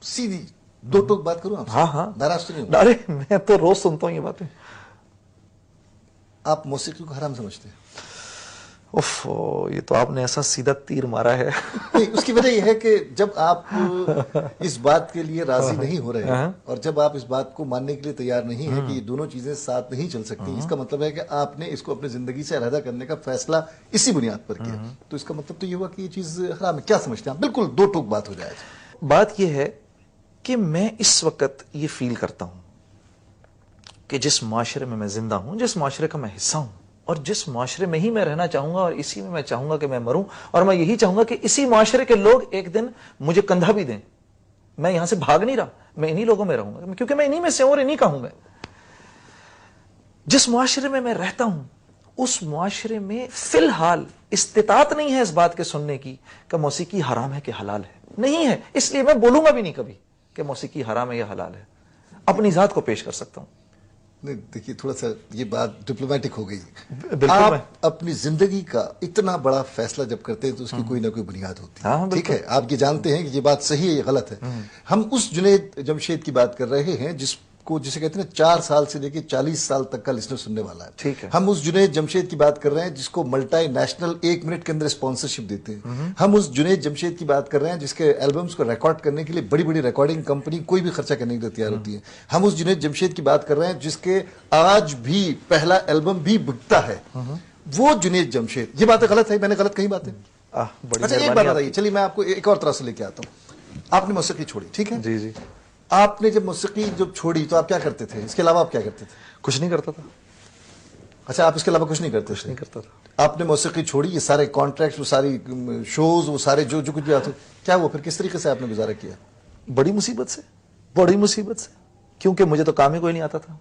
सीधी दो टोक बात करूं आपसे? हाँ हाँ, नाराज तो नहीं हो? अरे मैं तो रोज सुनता हूँ ये बातें। आप मौसीकी को हराम समझते हैं? उफ, ये तो आपने ऐसा सीधा तीर मारा है। नहीं, उसकी वजह यह है कि जब आप इस बात के लिए राजी नहीं हो रहे हैं और जब आप इस बात को मानने के लिए तैयार नहीं है कि ये दोनों चीजें साथ नहीं चल सकती, इसका मतलब है कि आपने इसको अपनी जिंदगी से अलहदा करने का फैसला इसी बुनियाद पर किया, तो इसका मतलब तो ये हुआ कि ये चीज हराम है। क्या समझते हैं आप? बिल्कुल दो टोक बात हो जाए। बात यह है कि मैं इस वक्त ये फील करता हूं कि जिस माशरे में मैं जिंदा हूं, जिस माशरे का मैं हिस्सा हूं, और जिस माशरे में ही मैं रहना चाहूंगा और इसी में मैं चाहूंगा कि मैं मरूं, और मैं यही चाहूंगा कि इसी माशरे के लोग एक दिन मुझे कंधा भी दें। मैं यहां से भाग नहीं रहा, मैं इन्हीं लोगों में रहूंगा, क्योंकि मैं इन्हीं में से हूं और इन्हीं का हूं मैं। जिस माशरे में मैं रहता हूं, उस माशरे में फिलहाल इस्तिताअत नहीं है इस बात के सुनने की कि मौसीकी हराम है कि हलाल है, नहीं है। इसलिए मैं बोलूंगा भी नहीं कभी कि मौसीकी हराम है या हलाल है। अपनी जात को पेश कर सकता हूं। नहीं, देखिए थोड़ा सा ये बात डिप्लोमेटिक हो गई। बिल्कुल, आप अपनी जिंदगी का इतना बड़ा फैसला जब करते हैं तो उसकी कोई ना कोई बुनियाद होती है। हाँ, ठीक है, आप ये जानते हैं कि ये बात सही है या गलत है। हम उस जुनैद जमशेद की बात कर रहे हैं जिसे कहते हैं 4 साल से लेकर 40 साल तक का लिसनर सुनने वाला है। ठीक है। हम उस जुनैद जमशेद की बात कर रहे हैं जिसको मल्टी नेशनल 1 मिनट के अंदर स्पॉन्सरशिप देते हैं। हम उस जुनैद जमशेद की बात कर रहे हैं जिसके एल्बम्स को रिकॉर्ड करने के लिए बड़ी बड़ी रिकॉर्डिंग कंपनी कोई भी खर्चा करने के लिए तैयार होती है। हम उस जुनैद जमशेद की बात कर रहे हैं जिसके आज भी पहला एल्बम भी बिकता है। वो जुनैद जमशेद। ये बातें गलत है? मैंने गलत कही बातें? अच्छा, एक बात बताइए, चलिए मैं आपको एक और तरह से लेके आता हूँ। आपने मौसीकी छोड़ी, ठीक है? जी जी। आपने जब मौसीकी जब छोड़ी तो आप क्या करते थे? इसके अलावा आप क्या करते थे? कुछ नहीं करता था। अच्छा, आप इसके अलावा कुछ नहीं करते थे? नहीं करता था। आपने मौसीकी छोड़ी, ये सारे कॉन्ट्रैक्ट्स, वो सारी शोज, वो सारे जो कुछ भी आते, क्या वो फिर किस तरीके से आपने गुजारा किया? बड़ी मुसीबत से, बड़ी मुसीबत से, क्योंकि मुझे तो काम ही कोई नहीं आता था।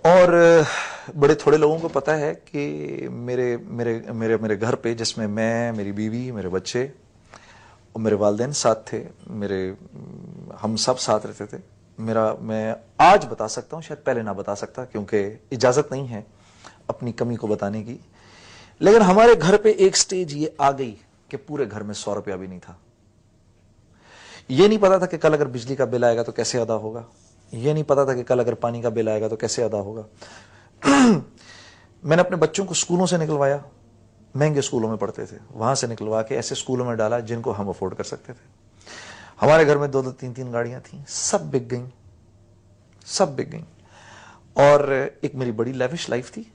और बड़े थोड़े लोगों को पता है कि मेरे मेरे मेरे मेरे घर पे, जिसमें मैं, मेरी बीवी, मेरे बच्चे और मेरे वालिदैन साथ थे, हम सब साथ रहते थे। मैं आज बता सकता हूँ, शायद पहले ना बता सकता क्योंकि इजाजत नहीं है अपनी कमी को बताने की, लेकिन हमारे घर पे एक स्टेज ये आ गई कि पूरे घर में 100 रुपया भी नहीं था। ये नहीं पता था कि कल अगर बिजली का बिल आएगा तो कैसे अदा होगा, ये नहीं पता था कि कल अगर पानी का बिल आएगा तो कैसे अदा होगा। मैंने अपने बच्चों को स्कूलों से निकलवाया, महंगे स्कूलों में पढ़ते थे, वहां से निकलवा के ऐसे स्कूलों में डाला जिनको हम अफोर्ड कर सकते थे। हमारे घर में 2-2, 3-3 गाड़ियां थी, सब बिक गईं, सब बिक गईं। और एक मेरी बड़ी लेविश लाइफ थी,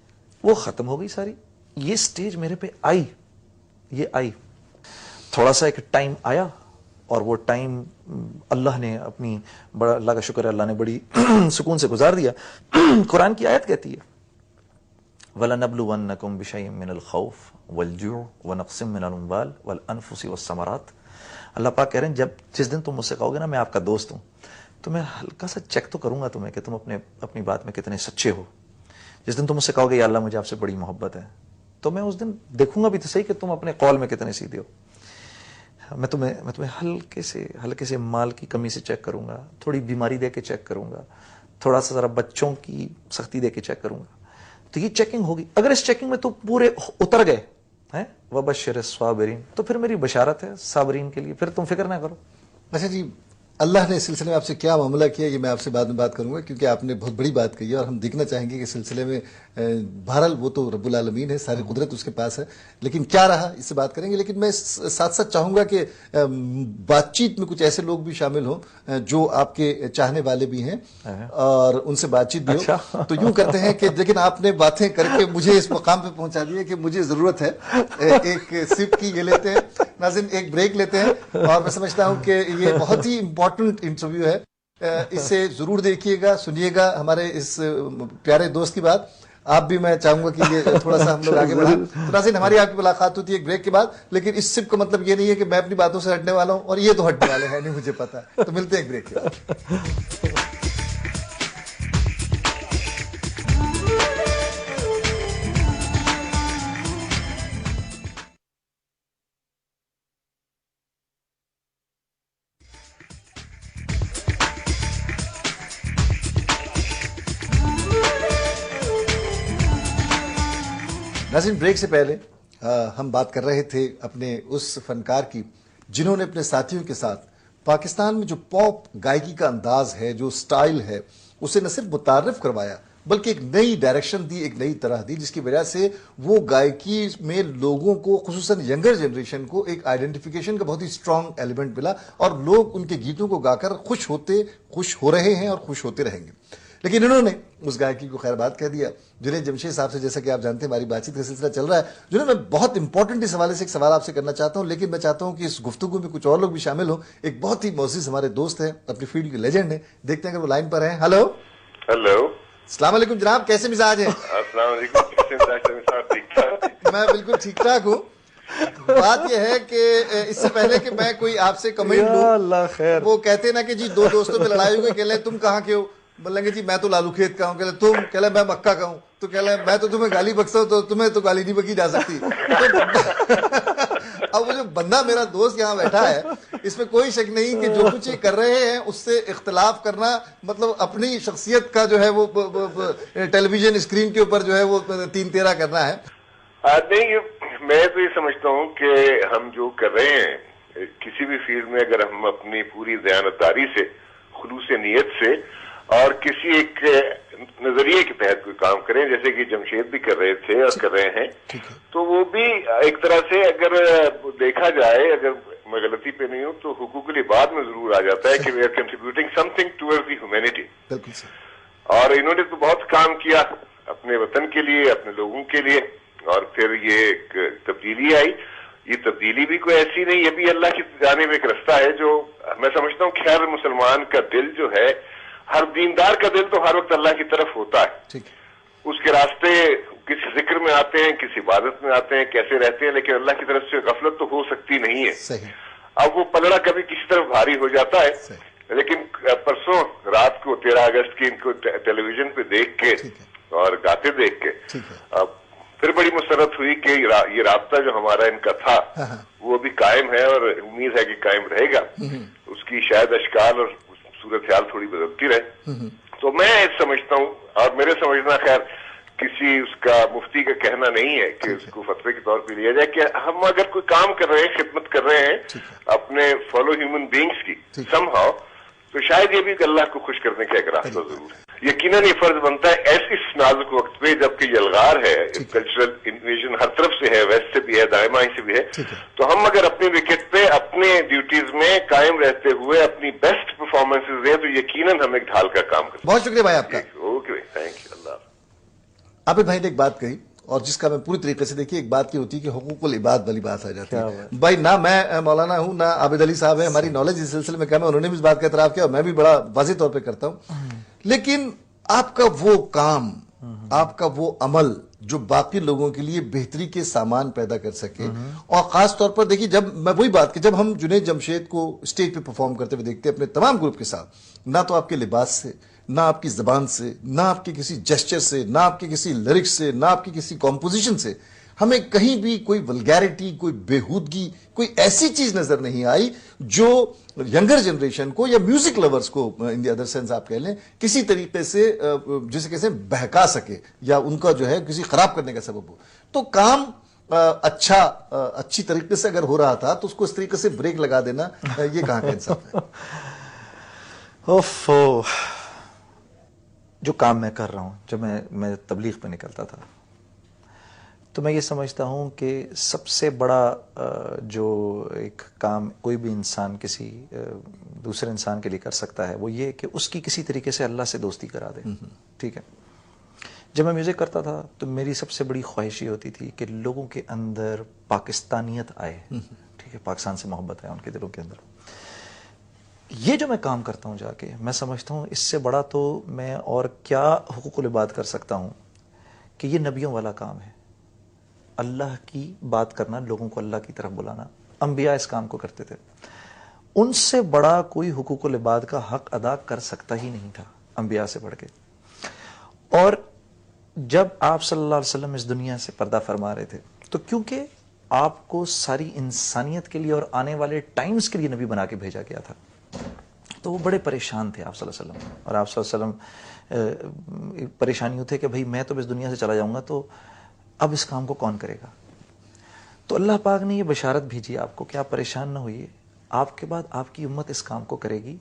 वो खत्म हो गई सारी। ये स्टेज मेरे पे आई, ये आई। थोड़ा सा एक टाइम आया और वो टाइम अल्लाह ने अपनी, बड़ा अल्लाह का शुक्र है, अल्लाह ने बड़ी सुकून से गुजार दिया। कुरान की आयत कहती है, वलनब्लुवन्नकुम बिशैइन मिनल खौफ वलजू वनक्सिम मिनल अम्वाल वलअनफुसि वस्समरात। अल्लाह पाक कह रहे हैं, जिस दिन तुम मुझसे कहोगे ना मैं आपका दोस्त हूं, तो मैं हल्का सा चेक तो करूंगा तुम्हें कि तुम अपनी बात में कितने सच्चे हो। जिस दिन तुम मुझसे कहोगे या अल्लाह मुझे आपसे बड़ी मोहब्बत है, तो मैं उस दिन देखूंगा भी तो सही कि तुम अपने कौल में कितने सीधे हो। मैं तुम्हें हल्के से माल की कमी से चेक करूंगा, थोड़ी बीमारी दे के चेक करूंगा, थोड़ा सा जरा बच्चों की सख्ती दे के चेक करूंगा। तो ये चेकिंग होगी। अगर इस चेकिंग में तो पूरे उतर गए हैं, वबश्शिर साबिरीन, तो फिर मेरी बशारत है साबरीन के लिए, फिर तुम फिक्र ना करो। अच्छा जी, अल्लाह ने इस सिलसिले में आपसे क्या मामला किया, ये मैं आपसे बाद में बात करूंगा, क्योंकि आपने बहुत बड़ी बात कही है और हम देखना चाहेंगे कि इस सिलसिले में बहरहाल वो तो रब्बुल आलमीन है, सारी कुदरत उसके पास है, लेकिन क्या रहा इससे बात करेंगे। लेकिन मैं साथ साथ चाहूंगा कि बातचीत में कुछ ऐसे लोग भी शामिल हों जो आपके चाहने वाले भी हैं और उनसे बातचीत भी हो। तो यूं करते हैं कि लेकिन आपने बातें करके मुझे इस मुकाम पे पहुंचा दिया कि मुझे जरूरत है एक सिप की। ये लेते हैं नाज़रीन, एक ब्रेक लेते हैं और मैं समझता हूं कि ये बहुत ही इंपॉर्टेंट इंटरव्यू है, इसे जरूर देखिएगा, सुनिएगा हमारे इस प्यारे दोस्त की बात। आप भी, मैं चाहूंगा कि ये थोड़ा सा हम लोग आगे बढ़ाएं। तो नाज़रीन, हमारी आपकी मुलाकात होती है एक ब्रेक के बाद, लेकिन इस सिप का मतलब ये नहीं है कि मैं अपनी बातों से हटने वाला हूं और ये तो हटने वाले हैं नहीं, मुझे पता है। तो मिलते हैं एक ब्रेक के बाद। नाज़रीन, ब्रेक से पहले हम बात कर रहे थे अपने उस फनकार की जिन्होंने अपने साथियों के साथ پاکستان میں جو پاپ گائیکی کا انداز ہے، جو سٹائل ہے، اسے نہ صرف متعارف کروایا بلکہ ایک نئی ڈائریکشن دی، ایک نئی طرح دی، جس کی وجہ سے وہ گائیکی میں لوگوں کو، خصوصاً ینگر جنریشن کو، ایک آئیڈینٹیفیکیشن کا بہت ہی اسٹرانگ ایلیمنٹ ملا، اور لوگ ان کے گیتوں کو گا کر خوش ہو رہے ہیں اور خوش ہوتے رہیں گے۔ لیکن انہوں نے اس گائیکی کو خیر بات کہہ دیا۔ جنید جمشید صاحب سے، جیسا کہ آپ جانتے ہیں، ہماری بات چیت کا سلسلہ چل رہا ہے۔ جنید، میں بہت امپورٹنٹ اس حوالے سے ایک سوال آپ سے کرنا چاہتا ہوں، لیکن میں چاہتا ہوں کہ اس گفتگو میں کچھ اور لوگ بھی شامل ہوں۔ ایک بہت ہی معزز ہمارے دوست ہیں، اپنی فیلڈ کے لیجنڈ ہیں، دیکھتے ہیں اگر وہ لائن پر ہیں۔ ہلو، السلام علیکم جناب، کیسے مزاج ہیں؟ السلام علیکم، میں بالکل ٹھیک ٹھاک ہوں۔ بات یہ ہے کہ اس سے پہلے کہ میں کوئی آپ سے کمنٹ لوں، وہ کہتے ہیں نا کہ جی دو دوستوں میں لڑائی ہو گئی، کہ لیں تم کہاں کے ہو، بولیں گے جی میں تو لالو کھیت کا ہوں، کہ لیں تم، کہ لیں میں مکہ کا ہوں، تو کہ لیں میں تو تمہیں گالی بکسا ہوں، تو تمہیں تو گالی نہیں بکی جا سکتی۔ اب وہ جو بندہ میرا دوست یہاں بیٹھا ہے، اس میں کوئی شک نہیں کہ جو کچھ یہ کر رہے ہیں اس سے اختلاف کرنا مطلب اپنی شخصیت کا جو ہے وہ ٹیلی ویژن اسکرین کے اوپر جو ہے وہ تین تیرا کرنا ہے۔ نہیں، میں تو یہ سمجھتا ہوں کہ ہم جو کر رہے ہیں کسی بھی فیلڈ میں، اگر ہم اپنی پوری دیانتداری سے، خلوص نیت سے اور کسی ایک نظریے کے تحت کوئی کام کریں، جیسے کہ جمشید بھی کر رہے تھے اور کر رہے ہیں، تو وہ بھی ایک طرح سے اگر دیکھا جائے، اگر میں غلطی پہ نہیں ہوں تو حقوق العباد میں ضرور آ جاتا ہے کہ we are contributing something toward the humanity. اور انہوں نے تو بہت کام کیا اپنے وطن کے لیے، اپنے لوگوں کے لیے، اور پھر یہ ایک تبدیلی آئی۔ یہ تبدیلی بھی کوئی ایسی نہیں، یہ بھی اللہ کی جانب ایک رستہ ہے جو میں سمجھتا ہوں خیر مسلمان کا دل جو ہے، ہر دیندار کا دل تو ہر وقت اللہ کی طرف ہوتا ہے، اس کے راستے کسی ذکر میں آتے ہیں، کسی عبادت میں آتے ہیں، کیسے رہتے ہیں، لیکن اللہ کی طرف سے غفلت تو ہو سکتی نہیں ہے۔ اب وہ پلڑا کبھی کسی طرف بھاری ہو جاتا ہے، لیکن پرسوں رات کو 13 اگست کی ان کو ٹیلی ویژن پہ دیکھ کے اور گاتے دیکھ کے پھر بڑی مسرت ہوئی کہ یہ رابطہ جو ہمارا ان کا تھا وہ بھی قائم ہے، اور امید ہے کہ قائم رہے گا۔ اس کی شاید اشکال اور صورتحال تھوڑی بدلتی رہے۔ تو میں سمجھتا ہوں، اور میرے سمجھنا خیر کسی اس کا مفتی کا کہنا نہیں ہے کہ اس کو فتوے کے طور پہ لیا جائے، کہ ہم اگر کوئی کام کر رہے ہیں، خدمت کر رہے ہیں اپنے فیلو ہیومن بینگز کی سم ہاؤ، تو شاید یہ بھی اللہ کو خوش کرنے کا ایک راستہ ضرور ہے۔ یقیناً یہ فرض بنتا ہے اس نازک وقت پہ، جبکہ یہ الغار ہے، کلچرل انویژن ہر طرف سے ہے، ویسٹ سے بھی ہے، دائمائی سے بھی ہے، تو ہم اگر اپنے وکٹ پہ اپنے ڈیوٹیز میں قائم رہتے ہوئے اپنی بیسٹ پرفارمنسز دیں تو یقیناً ہم ایک ڈھال کا کام کریں۔ بہت شکریہ بھائی آپ کا۔ اوکے، تھینک یو، اللہ حافظ۔ عابد بھائی نے ایک بات کہی، اور جس کا میں پوری طریقے سے، دیکھیے ایک بات کی ہوتی ہے کہ حقوق العباد والی بات آ جاتی ہے۔ بھائی نہ میں مولانا ہوں نہ عابد علی صاحب ہے، ہماری نالج اس سلسلے میں کم ہے، انہوں نے بھی اس بات کا اعتراف کیا اور میں بھی بڑا واضح طور پہ کرتا ہوں، لیکن آپ کا وہ کام، آپ کا وہ عمل جو باقی لوگوں کے لیے بہتری کے سامان پیدا کر سکے، اور خاص طور پر دیکھیے جب میں وہی بات کہ جب ہم جنید جمشید کو اسٹیج پہ پرفارم کرتے ہوئے دیکھتے ہیں اپنے تمام گروپ کے ساتھ، نہ تو آپ کے لباس سے، نہ آپ کی زبان سے، نہ آپ کے کسی جسچر سے، نہ آپ کے کسی لیرکس سے، نہ آپ کی کسی کمپوزیشن سے ہمیں کہیں بھی کوئی ولگیرٹی، کوئی بےہودگی، کوئی ایسی چیز نظر نہیں آئی جو ینگر جنریشن کو یا میوزک لورز کو ان دی ادر سینس آپ کہہ لیں کسی طریقے سے جسے کہتے ہیں بہکا سکے یا ان کا جو ہے کسی خراب کرنے کا سبب ہو۔ تو کام اچھی طریقے سے اگر ہو رہا تھا تو اس کو اس طریقے سے بریک لگا دینا یہ کہاں کا انصاف ہے؟ اوفو، جو کام میں کر رہا ہوں، جب میں تبلیغ پہ نکلتا تھا تو میں یہ سمجھتا ہوں کہ سب سے بڑا جو ایک کام کوئی بھی انسان کسی دوسرے انسان کے لیے کر سکتا ہے وہ یہ کہ اس کی کسی طریقے سے اللہ سے دوستی کرا دے۔ ٹھیک ہے، جب میں میوزک کرتا تھا تو میری سب سے بڑی خواہش یہ ہوتی تھی کہ لوگوں کے اندر پاکستانیت آئے، ٹھیک ہے، پاکستان سے محبت آئے ان کے دلوں کے اندر۔ یہ جو میں کام کرتا ہوں جا کے، میں سمجھتا ہوں اس سے بڑا تو میں اور کیا حقوق العباد کر سکتا ہوں کہ یہ نبیوں والا کام ہے، اللہ کی بات کرنا، لوگوں کو اللہ کی طرف بلانا۔ انبیاء اس کام کو کرتے تھے، ان سے بڑا کوئی حقوق العباد کا حق ادا کر سکتا ہی نہیں تھا انبیاء سے بڑھ کے۔ اور جب آپ صلی اللہ علیہ وسلم اس دنیا سے پردہ فرما رہے تھے تو کیونکہ آپ کو ساری انسانیت کے لیے اور آنے والے ٹائمز کے لیے نبی بنا کے بھیجا گیا تھا، تو وہ بڑے پریشان تھے آپ صلی اللہ علیہ وسلم، اور آپ صلی اللہ علیہ وسلم پریشانی تھے کہ بھائی میں تو اس دنیا سے چلا جاؤں گا تو اب اس کام کو کون کرے گا؟ تو اللہ پاک نے یہ بشارت بھیجی آپ کو کہ آپ پریشان نہ ہوئیے، آپ کے بعد آپ کی امت اس کام کو کرے گی.